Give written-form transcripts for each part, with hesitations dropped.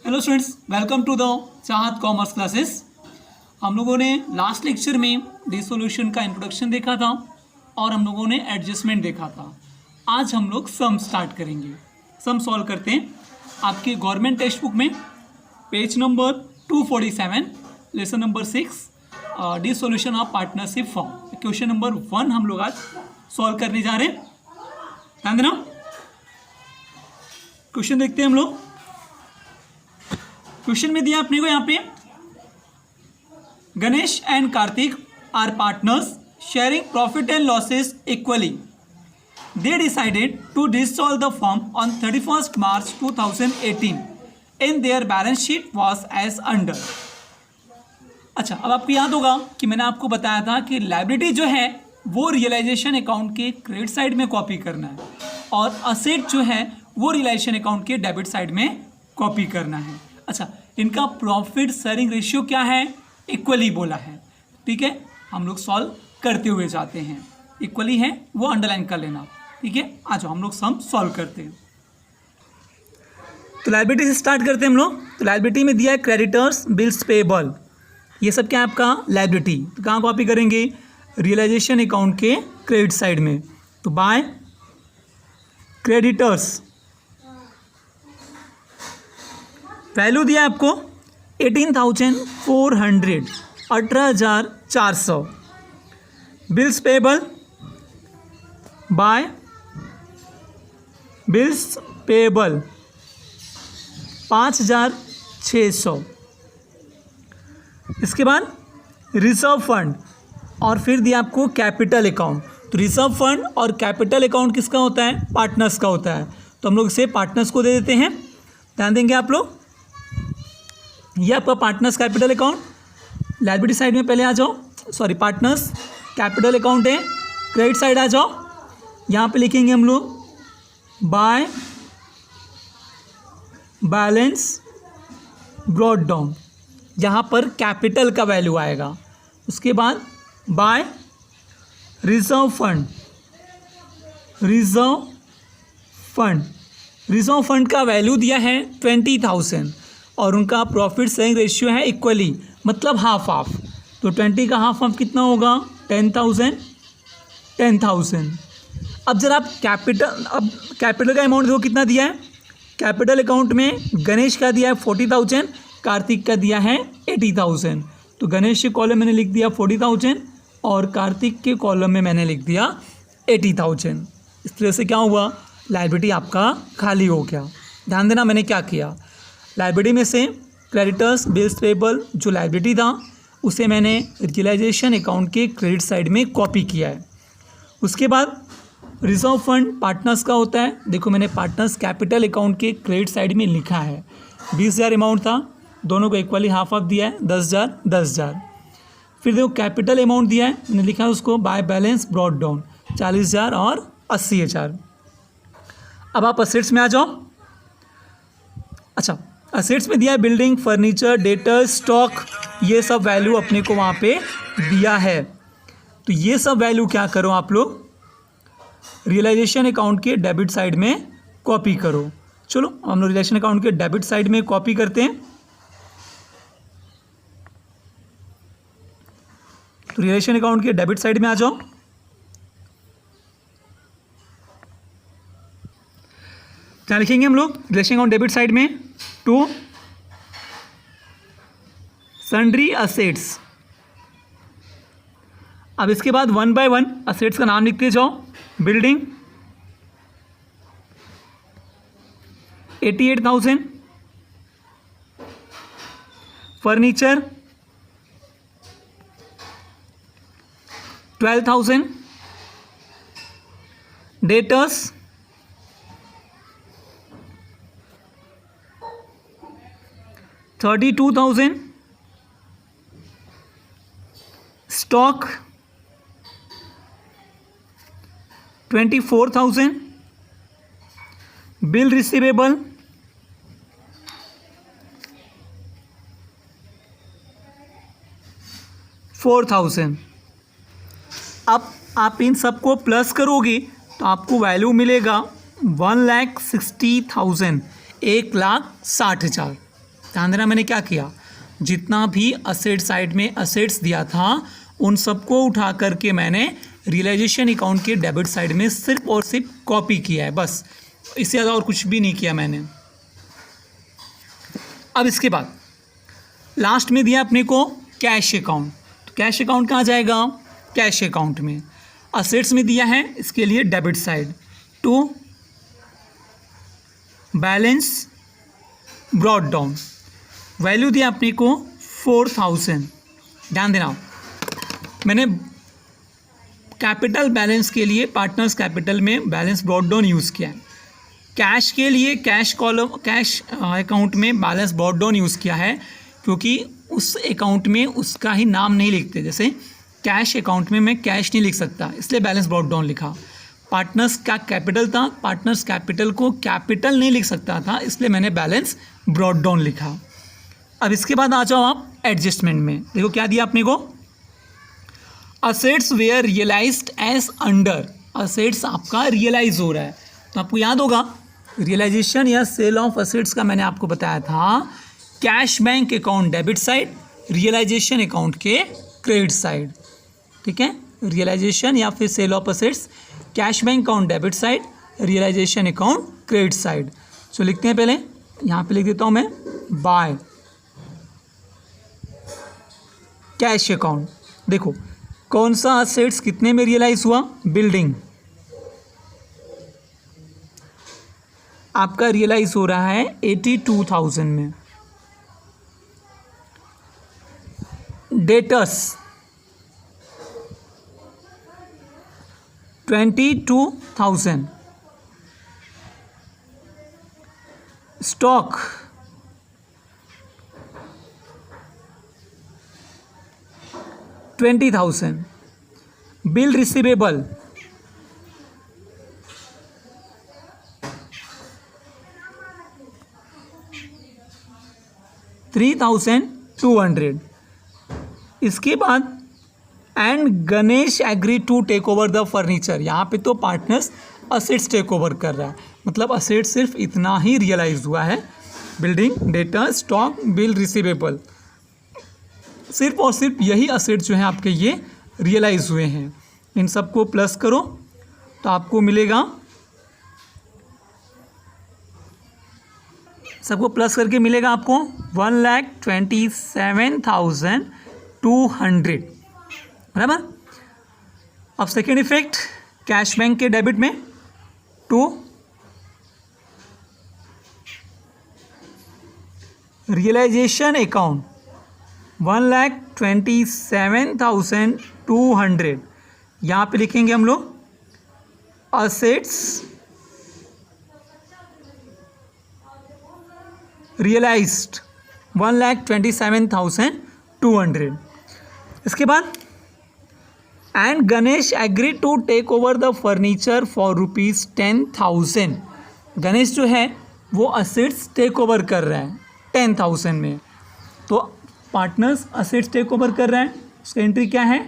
Hello students, welcome to the Chahat commerce classes. हम लोगों ने लास्ट लेक्चर में डिसोल्यूशन का इंट्रोडक्शन देखा था और हम लोगों ने एडजस्टमेंट देखा था। आज हम लोग सम स्टार्ट करेंगे। सम सॉल्व करते हैं आपके गवर्नमेंट टेक्स्ट बुक में page number 247 lesson number 6 dissolution of partnership form. Question number 1 हम लोग आज सॉल्व करने जा रहे हैं। ध्यान देना। क्वेश्चन देखते हैं हम लोग। क्वेश्चन में दिया अपने को यहाँ पे, Ganesh and Kartik are partners sharing profit and losses equally. They decided to dissolve the firm on 31 March 2018 in their balance sheet was as under. अच्छा, अब आपको याद होगा कि मैंने आपको बताया था कि लायबिलिटी जो है वो रियलाइजेशन अकाउंट के क्रेडिट साइड में कॉपी करना है और असेट जो है वो रियलाइजेशन अकाउंट के डेबिट साइड में कॉपी करना है। अच्छा, इनका प्रॉफिट शेयरिंग रेशियो क्या है? इक्वली बोला है। ठीक है, हम लोग सॉल्व करते हुए जाते हैं। इक्वली है वो अंडरलाइन कर लेना। ठीक है, आ जाओ हम लोग सम सॉल्व करते हैं। तो लायबिलिटी से स्टार्ट करते हैं हम लोग। तो लायबिलिटी में दिया है क्रेडिटर्स, बिल्स पेबल, ये सब क्या है आपका लायबिलिटी। तो कहाँ कॉपी करेंगे? रियलाइजेशन अकाउंट के क्रेडिट साइड में। तो बाय क्रेडिटर्स वैल्यू दिया आपको 18,400, 18,400। Bills payable by bills payable 5,600। इसके बाद रिजर्व फंड और फिर दिया आपको कैपिटल अकाउंट। तो रिजर्व फंड और कैपिटल अकाउंट किसका होता है? पार्टनर्स का होता है। तो हम लोग इसे पार्टनर्स को दे देते हैं। ध्यान देंगे आप लोग। ये आपका partners capital account. Liability side में पहले आ जाओ, सॉरी पार्टनर्स कैपिटल अकाउंट है, क्रेडिट साइड आ जाओ। यहाँ पे लिखेंगे हम लोग बाय बैलेंस ब्रॉट डाउन, यहाँ पर कैपिटल का वैल्यू आएगा। उसके बाद by reserve fund, reserve fund, reserve fund का वैल्यू दिया है 20,000 और उनका प्रॉफिट शेयरिंग रेशियो है इक्वली, मतलब हाफ हाफ। तो 20 का हाफ हाफ कितना होगा? 10,000, 10,000। अब जरा आप कैपिटल का अमाउंट देखो कितना दिया है। कैपिटल अकाउंट में गणेश का दिया है 40,000, कार्तिक का दिया है 80,000। तो गणेश के कॉलम मैंने लिख दिया 40,000 और कार्तिक के कॉलम में मैंने लिख दिया 80,000। इस तरह से क्या हुआ? लायबिलिटी आपका खाली हो गया। ध्यान देना मैंने क्या किया। लायबिलिटी में से क्रेडिटर्स, बिल्स पेबल जो लायबिलिटी था उसे मैंने रियलाइजेशन अकाउंट के क्रेडिट साइड में कॉपी किया है। उसके बाद रिजर्व फंड पार्टनर्स का होता है। देखो मैंने पार्टनर्स कैपिटल अकाउंट के क्रेडिट साइड में लिखा है। 20,000 अमाउंट था, दोनों को इक्वली हाफ हाफ दिया है, 10,000, 10,000। फिर देखो कैपिटल अमाउंट दिया है, मैंने लिखा है उसको बाय बैलेंस ब्रॉट डाउन 40,000 और 80,000। अब आप असेट्स में आ जाओ। अच्छा, असेट्स में दिया है बिल्डिंग, फर्नीचर, डेटर, स्टॉक, ये सब वैल्यू अपने को वहाँ पे दिया है। तो ये सब वैल्यू क्या करो आप लोग? रियलाइजेशन अकाउंट के डेबिट साइड में कॉपी करो। चलो हम लोग रियलाइजेशन अकाउंट के डेबिट साइड में कॉपी करते हैं। तो रियलाइजेशन अकाउंट के डेबिट साइड में आ जाओ। क्या लिखेंगे हम लोग रियलाइजेशन अकाउंट डेबिट साइड में? To sundry assets. अब इसके बाद 1 बाय 1 असेट्स का नाम लिखते जाओ। Building 88,000, furniture 12,000, debtors 32,000, stock 24,000, bill receivable 4,000। अब आप इन सबको प्लस करोगे तो आपको वैल्यू मिलेगा 1,60,000, 1,60,000। ध्यान देना, मैंने क्या किया, जितना भी असेट साइड में असेट्स दिया था उन सबको उठा करके मैंने रियलाइजेशन अकाउंट के डेबिट साइड में सिर्फ और सिर्फ कॉपी किया है, बस, इससे ज़्यादा और कुछ भी नहीं किया मैंने। अब इसके बाद लास्ट में दिया अपने को कैश अकाउंट, तो कैश अकाउंट कहाँ जाएगा, कैश अकाउंट में। असेट्स में दिया है इसके लिए debit side, to balance brought down, value दिया अपने को 4000। ध्यान देना, मैंने कैपिटल बैलेंस के लिए पार्टनर्स कैपिटल में बैलेंस ब्रॉट डाउन यूज़ किया है, कैश के लिए कैश कॉलम कैश अकाउंट में बैलेंस ब्रॉट डाउन यूज़ किया है, क्योंकि उस अकाउंट में उसका ही नाम नहीं लिखते, जैसे कैश अकाउंट में मैं कैश नहीं लिख सकता, इसलिए बैलेंस ब्रॉट डाउन लिखा। पार्टनर्स का कैपिटल था, पार्टनर्स कैपिटल को कैपिटल नहीं लिख सकता था, इसलिए मैंने बैलेंस ब्रॉट डाउन लिखा। अब इसके बाद आ जाओ आप एडजस्टमेंट में, देखो क्या दिया अपने को, assets were realised as under, assets आपका रियलाइज हो रहा है, तो आपको याद होगा रियलाइजेशन या सेल ऑफ असेट्स का मैंने आपको बताया था cash bank account debit side, realisation account के क्रेडिट साइड, ठीक है, रियलाइजेशन या फिर sale of assets cash bank account debit side, realisation account credit side. So लिखते हैं, पहले यहाँ पे लिख देता हूँ मैं बाय कैश अकाउंट। देखो कौन सा असेट्स कितने में रियलाइज हुआ, बिल्डिंग आपका रियलाइज हो रहा है 82,000 में, डेटर्स 22,000, स्टॉक 20,000, बिल रिसीवेबल 3,200। इसके बाद and Ganesh agree to take over the furniture, यहाँ पे तो पार्टनर्स असेट्स टेक ओवर कर रहा है, मतलब असेट सिर्फ इतना ही रियलाइज हुआ है, building, data, stock, bill receivable, सिर्फ और सिर्फ यही असेट जो हैं आपके ये रियलाइज हुए हैं। इन सबको प्लस करो तो आपको मिलेगा, सबको प्लस करके मिलेगा आपको 1,27,200, बराबर। अब सेकेंड इफेक्ट कैश बैंक के डेबिट में, टू रियलाइजेशन अकाउंट 1,27,200, यहाँ पे लिखेंगे हम लोग असेट्स रियलाइज्ड 1,27,200। इसके बाद and Ganesh agree to take over the furniture for ₹10,000, Ganesh जो है वो असेट्स टेक ओवर कर रहा है 10,000 में, तो पार्टनर्स असेट्स टेक ओवर कर रहा है, उसका एंट्री क्या है,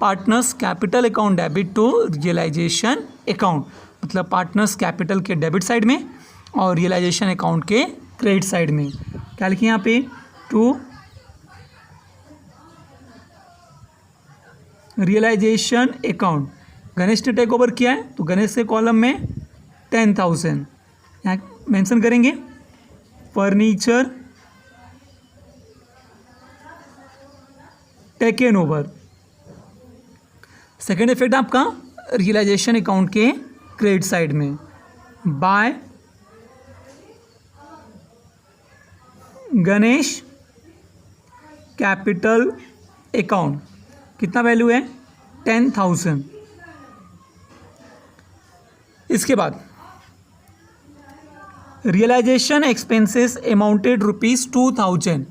partners capital account debit to realisation account, मतलब पार्टनर्स कैपिटल के डेबिट साइड में और रियलाइजेशन अकाउंट के क्रेडिट साइड में। क्या लिखिए यहाँ पे, टू रियलाइजेशन अकाउंट, गणेश ने टेक ओवर किया है तो गणेश के कॉलम में 10,000 यहाँ मेंशन करेंगे, furniture taken over. Second effect आपका रियलाइजेशन अकाउंट के क्रेडिट साइड में, बाय गणेश कैपिटल अकाउंट, कितना वैल्यू है 10,000। इसके बाद रियलाइजेशन एक्सपेंसेस अमाउंटेड ₹2,000,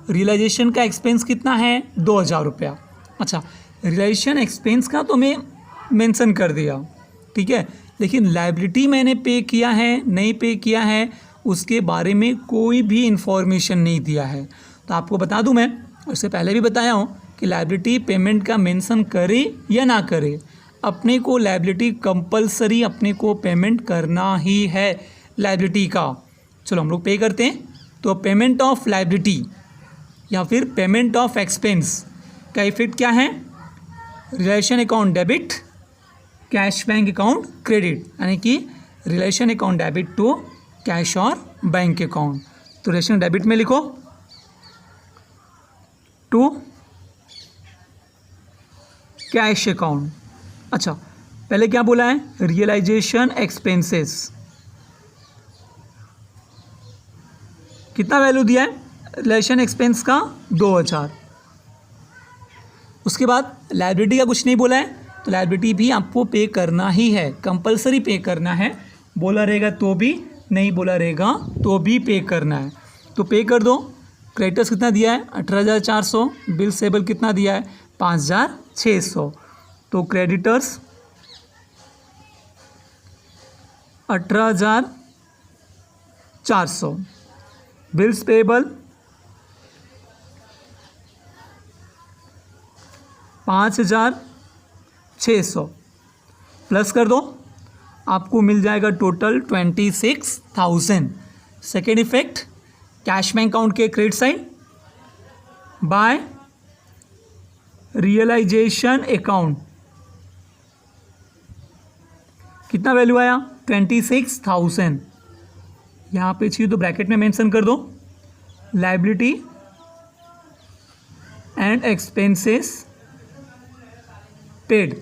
रियलाइजेशन का एक्सपेंस कितना है 2,000 रुपया। अच्छा, रियलाइजेशन एक्सपेंस का तो मैं मेंशन कर दिया, ठीक है, लेकिन लायबिलिटी मैंने पे किया है नहीं पे किया है उसके बारे में कोई भी इंफॉर्मेशन नहीं दिया है। तो आपको बता दूं, मैं उससे पहले भी बताया हूं कि लायबिलिटी पेमेंट का मेंशन करे या ना करे, अपने को लायबिलिटी कंपलसरी अपने को पेमेंट करना ही है लायबिलिटी का। चलो हम लोग पे करते हैं। तो पेमेंट ऑफ लाइबिलिटी या फिर पेमेंट ऑफ एक्सपेंस का इफेक्ट क्या है, relation account debit, cash bank account credit, यानी कि relation account debit to cash और बैंक अकाउंट। तो रिलेशन डेबिट में लिखो टू कैश अकाउंट। अच्छा, पहले क्या बोला है, रियलाइजेशन एक्सपेंसेस, कितना वैल्यू दिया है रिलेशन एक्सपेंस का, 2000। उसके बाद लाइबिलिटी का कुछ नहीं बोला है, तो लाइबिलिटी भी आपको पे करना ही है, कंपलसरी पे करना है, बोला रहेगा तो भी, नहीं बोला रहेगा तो भी पे करना है। तो पे कर दो। क्रेडिटर्स कितना दिया है, 18,400, बिल सेबल कितना दिया है, 5,600। तो क्रेडिटर्स 18,400, बिल्स पेबल 5,600, प्लस कर दो, आपको मिल जाएगा total 26,000। Second effect, cash bank account के credit side by realisation account, कितना वैल्यू आया, 26,000। यहाँ पे चाहिए तो ब्रैकेट में मेंशन कर दो, लाइबिलिटी एंड एक्सपेंसेस पेड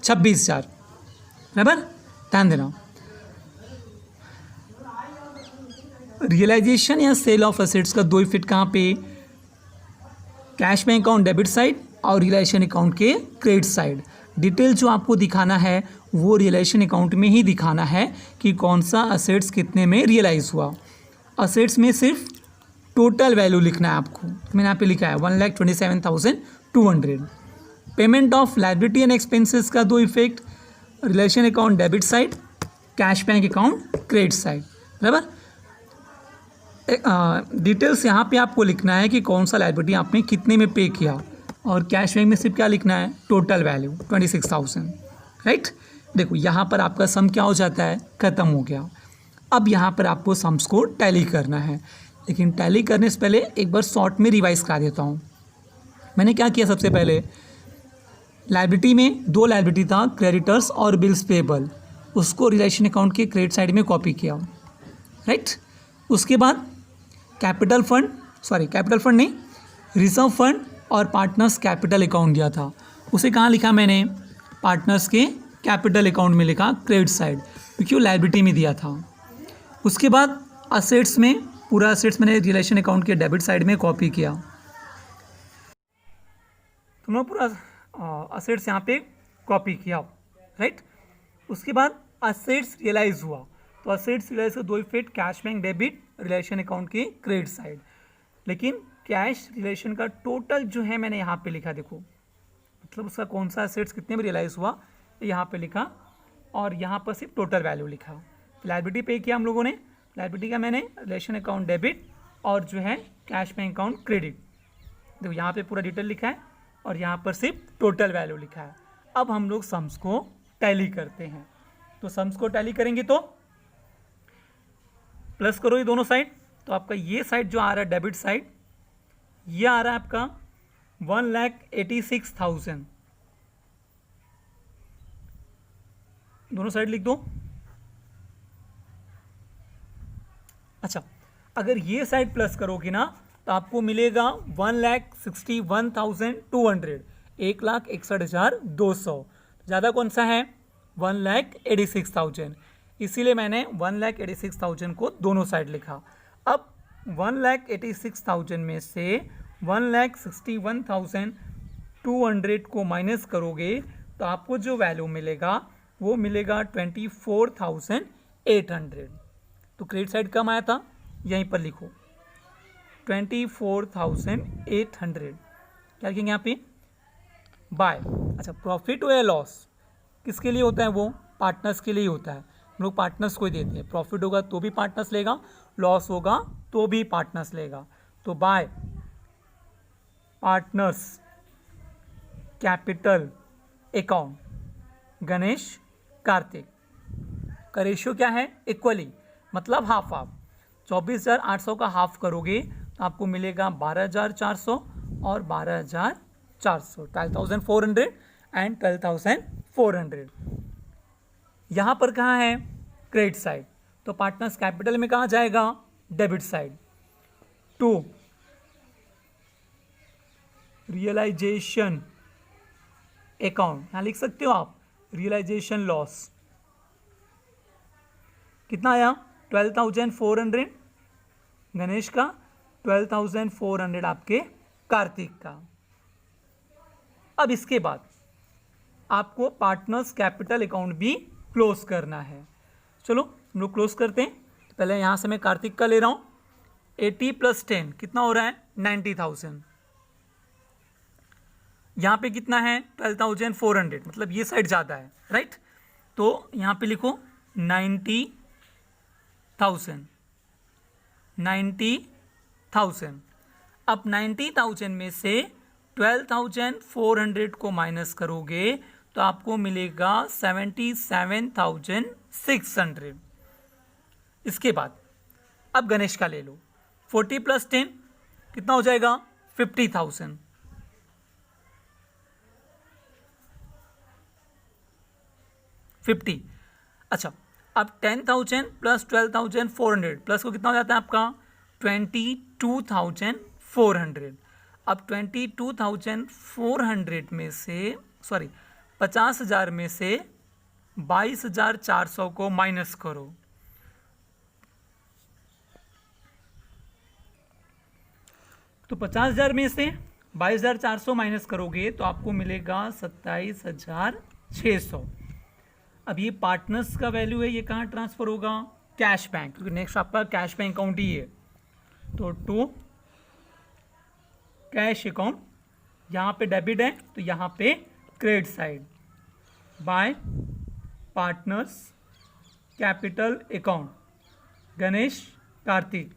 26,000, बराबर, ध्यान देना। रियलाइजेशन या सेल ऑफ एसेट्स का दो इफेक्ट कहाँ पे, cash bank account debit side और रियलाइजेशन अकाउंट के क्रेडिट साइड। डिटेल जो आपको दिखाना है वो रियलाइजेशन अकाउंट में ही दिखाना है कि कौन सा असेट्स कितने में रियलाइज हुआ। असेट्स में सिर्फ टोटल वैल्यू लिखना है आपको, मैंने यहाँ पे लिखा है 1,27,200। Payment of liability and expenses का दो effect, relation account debit side, cash bank account credit side, बराबर। डिटेल्स यहाँ पे आपको लिखना है कि कौन सा लाइबिलिटी आपने कितने में पे किया, और कैश बैंक में सिर्फ क्या लिखना है, टोटल वैल्यू 26,000, राइट। देखो यहाँ पर आपका सम क्या हो जाता है, ख़त्म हो गया। अब यहाँ पर आपको सम्स को टैली करना है, लेकिन टैली करने से पहले एक बार शॉर्ट में रिवाइज करा देता हूँ। मैंने क्या किया, सबसे पहले लाइबिलिटी में दो लाइबिलिटी था, क्रेडिटर्स और बिल्स पेबल, उसको रिलेशन अकाउंट के क्रेडिट साइड में कॉपी किया, राइट। उसके बाद कैपिटल फंड नहीं, रिजर्व फंड और पार्टनर्स कैपिटल अकाउंट दिया था, उसे कहाँ लिखा मैंने, पार्टनर्स के कैपिटल अकाउंट में लिखा क्रेडिट साइड, क्योंकि वो लाइबिलिटी में दिया था। उसके बाद असेट्स में, पूरा असेट्स मैंने रिलेशन अकाउंट के डेबिट साइड में कॉपी किया। तुम लोग पूरा असेट्स यहाँ पे कॉपी किया, राइट। उसके बाद असेट्स रियलाइज हुआ, तो असेट्स रियलाइज का दो effect, cash bank debit, realisation account की क्रेडिट साइड। लेकिन कैश रिलेशन का टोटल जो है मैंने यहाँ पे लिखा, देखो मतलब उसका कौन सा असेट्स कितने में रियलाइज हुआ यहाँ पे लिखा, और यहाँ पर सिर्फ टोटल वैल्यू लिखा। लाइबिलिटी पे किया हम लोगों ने, लाइबिलिटी का मैंने रिलेशन अकाउंट डेबिट और जो है कैश बैंक अकाउंट क्रेडिट, देखो यहाँ पे पूरा डिटेल लिखा है और यहाँ पर सिर्फ टोटल वैल्यू लिखा है। अब हम लोग सम्स को टैली करते हैं, तो सम्स को टैली करेंगे तो प्लस करो ये दोनों साइड, तो आपका ये साइड जो आ रहा है डेबिट साइड, ये आ रहा है आपका 1,86,000, दोनों साइड लिख दो। अच्छा, अगर ये साइड प्लस करोगे ना तो आपको मिलेगा 1,61,200, 1,61,200। ज़्यादा कौन सा है, 1,86,000, इसीलिए मैंने 1,86,000 को दोनों साइड लिखा। अब 1,86,000 में से 1,61,200 को माइनस करोगे तो आपको जो वैल्यू मिलेगा वो मिलेगा 24,800। तो क्रेडिट साइड कम आया था, यहीं पर लिखो 24,800। क्या लिखेंगे यहाँ पे, बाय। अच्छा, प्रॉफिट या लॉस किसके लिए होता है, वो पार्टनर्स के लिए होता है, हम लोग पार्टनर्स को ही देते हैं। प्रॉफिट होगा तो भी पार्टनर्स लेगा, लॉस होगा तो भी पार्टनर्स लेगा। तो bye partners capital account, Ganesh Kartik का रेशियो क्या है, इक्वली, मतलब हाफ हाफ। 24,800 का हाफ करोगे तो आपको मिलेगा 12,400 और 12,400, 12,400 एंड 12,400। यहाँ पर कहाँ है क्रेडिट साइड, तो पार्टनर्स कैपिटल में कहाँ जाएगा, डेबिट साइड। 2 रियलाइजेशन अकाउंट, यहाँ लिख सकते हो आप रियलाइजेशन लॉस, कितना आया 12,400 गणेश का, 12,400 आपके कार्तिक का। अब इसके बाद आपको पार्टनर्स कैपिटल अकाउंट भी क्लोज करना है। चलो हम लोग क्लोज करते हैं। तो पहले यहाँ से मैं कार्तिक का ले रहा हूँ, 80 + 10 कितना हो रहा है 90,000। यहाँ पे कितना है 12,400, मतलब ये साइड ज़्यादा है, राइट। तो यहाँ पे लिखो 90,000। अब 90,000 में से 12,400 को माइनस करोगे तो आपको मिलेगा 77,600। इसके बाद अब गणेश का ले लो, 40 + 10 कितना हो जाएगा 50,000। अच्छा, अब 10,000 + 12,400 प्लस को कितना हो जाता है आपका 22,400। अब 22,400 में से 50,000 में से 22,400 को माइनस करो, तो 50,000 में से 22,400 माइनस करोगे तो आपको मिलेगा 27,600। अब ये पार्टनर्स का वैल्यू है, ये कहाँ ट्रांसफर होगा, कैश बैंक, क्योंकि नेक्स्ट आपका कैश बैंक अकाउंट ही है। तो टू कैश अकाउंट, यहाँ पे डेबिट है तो यहाँ पे credit side, bye partners capital account, Ganesh Kartik.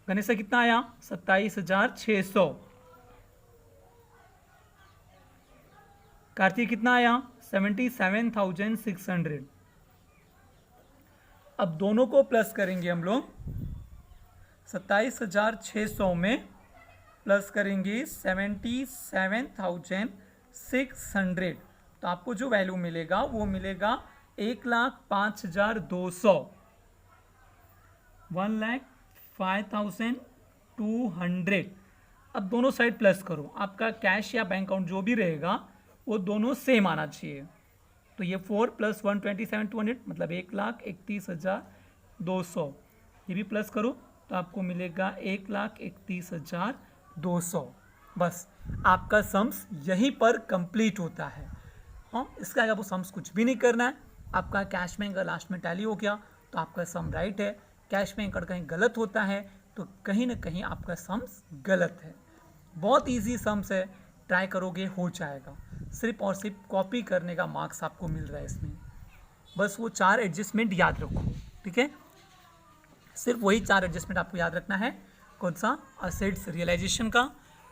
Ganesh का कितना आया 27,600, कार्तिक कितना आया 77,600। अब दोनों को प्लस करेंगे हम लोग, 27,600 में प्लस करेंगे 77,600, तो आपको जो वैल्यू मिलेगा वो मिलेगा 1,05,200, 1,05,200। अब दोनों साइड प्लस करो, आपका कैश या बैंक अकाउंट जो भी रहेगा वो दोनों सेम आना चाहिए। तो ये 4 + 127,200 मतलब 1,31,200, ये भी प्लस करो तो आपको मिलेगा 1,31,200। बस आपका सम्स यहीं पर कंप्लीट होता है। हाँ, इसका अगर वो सम्स कुछ भी नहीं करना है, आपका कैश बैंक अगर लास्ट में टैली हो गया तो आपका सम राइट है, कैश बैंक अगर कहीं गलत होता है तो कहीं ना कहीं आपका सम्स गलत है। बहुत ईजी सम्स है, ट्राई करोगे हो जाएगा। सिर्फ और सिर्फ कॉपी करने का मार्क्स आपको मिल रहा है इसमें, बस वो 4 एडजस्टमेंट याद रखो, ठीक है। सिर्फ वही 4 एडजस्टमेंट आपको याद रखना है। कौन सा, असेट्स रियलाइजेशन का,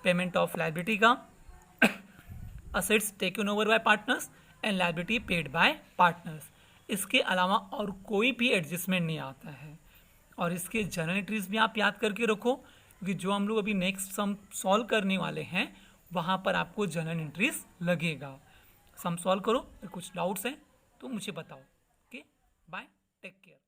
पेमेंट ऑफ लायबिलिटी का, assets taken over by partners and liability paid by partners. इसके अलावा और कोई भी एडजस्टमेंट नहीं आता है। और इसके जर्नल एंट्रीज भी आप याद करके रखो, क्योंकि जो हम लोग अभी नेक्स्ट सम सॉल्व करने वाले हैं वहाँ पर आपको जर्नल एंट्रीज लगेगा। सम सॉल्व करो, अगर कुछ डाउट्स हैं तो मुझे बताओ। Okay, bye, take care.